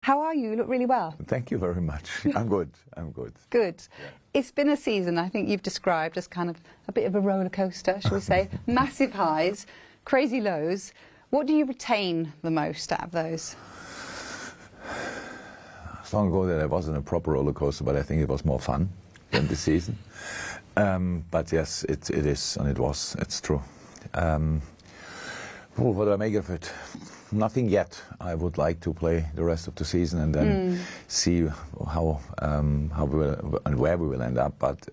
How are you? You look really well. Thank you very much. I'm good. I'm good. Good. Yeah. It's been a season I think you've described as kind of a bit of a roller coaster, shall we say. Massive highs, crazy lows. What do you retain the most out of those? It's long ago that I wasn't a proper roller coaster, but I think it was more fun than this season. But yes, it is, and it was. It's true. What do I make of it? Nothing yet. I would like to play the rest of the season and then see how we will and where we will end up. But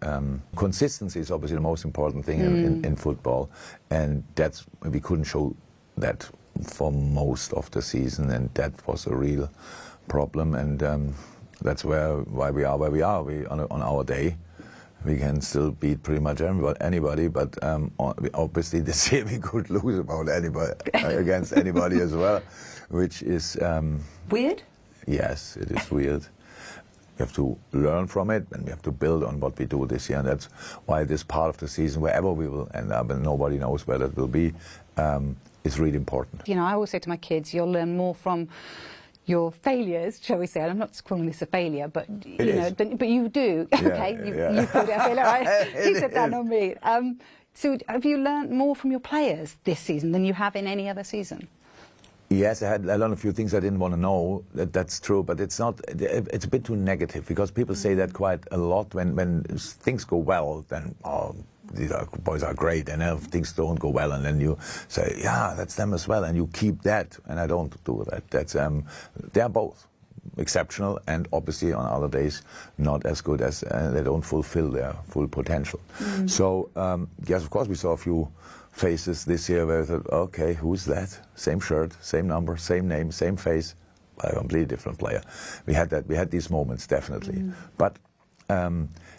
consistency is obviously the most important thing in football, and that's we couldn't show that for most of the season, and that was a real problem. And that's why we are where we are. We on our day. We can still beat pretty much anybody, but obviously this year we could lose about anybody against anybody as well, which is weird. Yes, it is weird. We have to learn from it, and we have to build on what we do this year, and that's why this part of the season, wherever we will end up, and nobody knows where that will be, is really important. You know, I always say to my kids, you'll learn more from your failures, shall we say, and I'm not calling this a failure, but you know, but you do. Okay, you called it a failure, right? You said that, not me. So have you learned more from your players this season than you have in any other season? Yes, I learned a few things I didn't want to know. That's true, but it's not. It's a bit too negative because people say that quite a lot. When things go well, then these boys are great, and if things don't go well, and then you say, yeah, that's them as well, and you keep that. And I don't do that. That's they're both exceptional, and obviously on other days not as good as they don't fulfill their full potential. So yes, of course we saw a few faces this year where I thought, okay, who's that? Same shirt, same number, same name, same face, a completely different player. We had that. We had these moments definitely, but.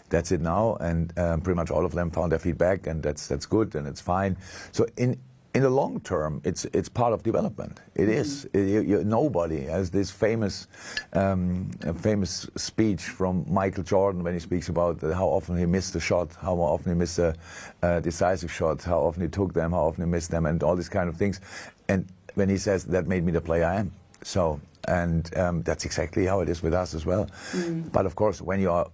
That's it now, and pretty much all of them found their feedback, and that's good, and it's fine. So in the long term, it's part of development. It is. Nobody has this famous speech from Michael Jordan when he speaks about how often he missed a shot, how often he missed a decisive shot, how often he took them, how often he missed them, and all these kind of things. And when he says that made me the player I am. So. And that's exactly how it is with us as well. But of course, when you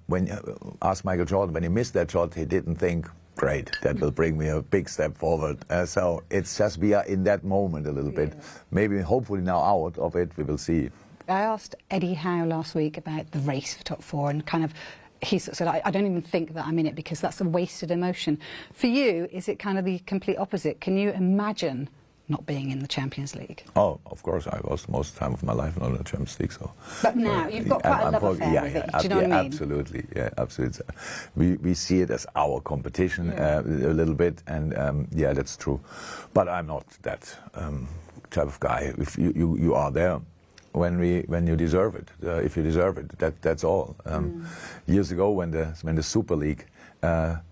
ask Michael Jordan, when he missed that shot, he didn't think, great, that will bring me a big step forward. So it's just we are in that moment a little bit. Maybe, hopefully now out of it, we will see. I asked Eddie Howe last week about the race for top four, and kind of he said, I don't even think that I'm in it because that's a wasted emotion. For you, is it kind of the complete opposite? Can you imagine not being in the Champions League? Oh, of course, I was most of the time of my life not in the Champions League. So, but now you've got quite a love affair with it. Do you know what I mean? Absolutely, yeah, absolutely. We see it as our competition a little bit, and yeah, that's true. But I'm not that type of guy. If you are there when you deserve it, if you deserve it, that's all. Years ago, when the Super League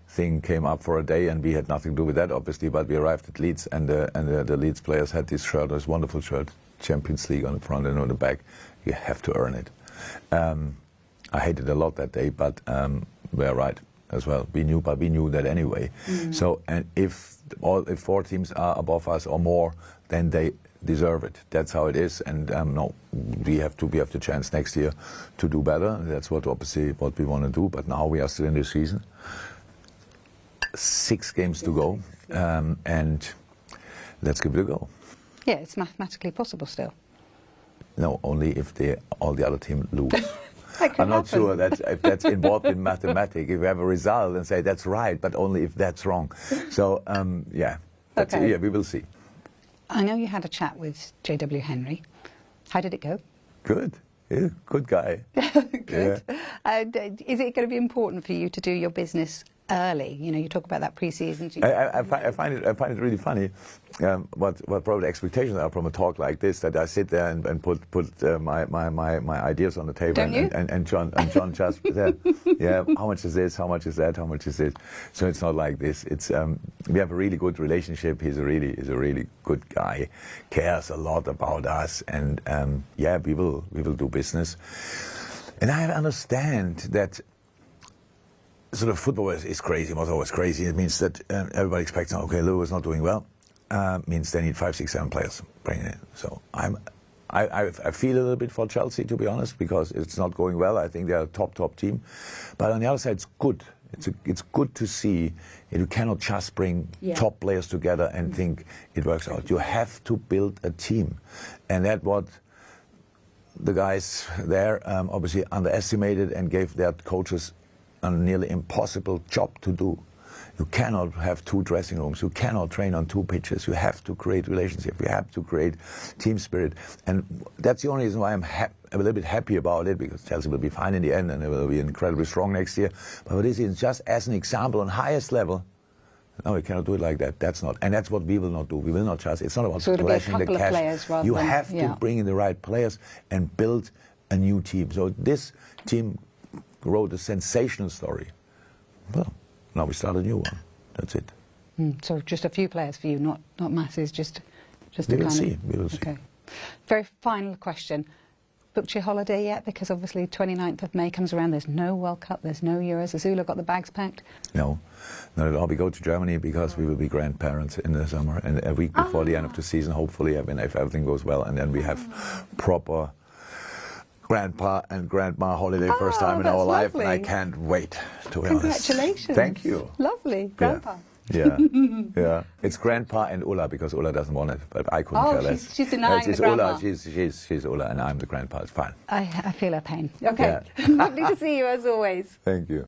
thing came up for a day, and we had nothing to do with that, obviously, but we arrived at Leeds, and the Leeds players had this shirt, this wonderful shirt, Champions League on the front and on the back. You have to earn it. I hated it a lot that day, but we're right as well. We knew that anyway. So, and if four teams are above us or more, then they deserve it. That's how it is, and no, we have the chance next year to do better. That's obviously what we want to do. But now we are still in the season. 6 games to go, and let's give it a go. Yeah, it's mathematically possible still. No, only if all the other teams lose. I'm not sure if that's involved in mathematics. If we have a result and say that's right, but only if that's wrong. So yeah, yeah, we will see. I know you had a chat with J.W. Henry. How did it go? Good. He's a good guy. Good. Yeah. Is it going to be important for you to do your business early? You know, you talk about that pre-season. I find it really funny what probably the expectations are from a talk like this, that I sit there and put my ideas on the table. Don't you? And John just said, yeah, how much is this, how much is that, how much is this? So it's not like this. It's we have a really good relationship. He's a really good guy, cares a lot about us, and yeah, we will do business. And I understand that sort of football is crazy, was always crazy. It means that everybody expects, okay, Liverpool is not doing well. Means they need 5, 6, 7 players bringing in. So I feel a little bit for Chelsea, to be honest, because it's not going well. I think they're a top team. But on the other side, it's good. It's good to see you cannot just bring top players together and think it works out. You have to build a team. And that's what the guys there obviously underestimated and gave their coaches a nearly impossible job to do. You cannot have 2 dressing rooms. You cannot train on 2 pitches. You have to create relationships. You have to create team spirit. And that's the only reason why I'm a little bit happy about it, because Chelsea will be fine in the end and they will be incredibly strong next year. But this is just as an example on highest level. No, we cannot do it like that. That's not. And that's what we will not do. We will not just. It's not about splashing the cash. You have to bring in the right players and build a new team. So this team wrote a sensational story. Well, now we start a new one. That's it. So just a few players for you, not masses, just we will see. We will see. Okay. Very final question. Booked your holiday yet? Because obviously 29th of May comes around. There's no World Cup. There's no Euros. Has Ula got the bags packed? No, not at all. We go to Germany because we will be grandparents in the summer, and a week before the end of the season, hopefully, I mean, if everything goes well, and then we have proper grandpa and grandma holiday, first time in our life, and I can't wait, to be honest. Congratulations. Thank you. Lovely. Grandpa. Yeah, yeah. It's grandpa and Ulla, because Ulla doesn't want it, but I couldn't care less. She's denying the grandma. Ulla, she's Ulla, and I'm the grandpa. It's fine. I feel her pain. Okay. Lovely to see you as always. Thank you.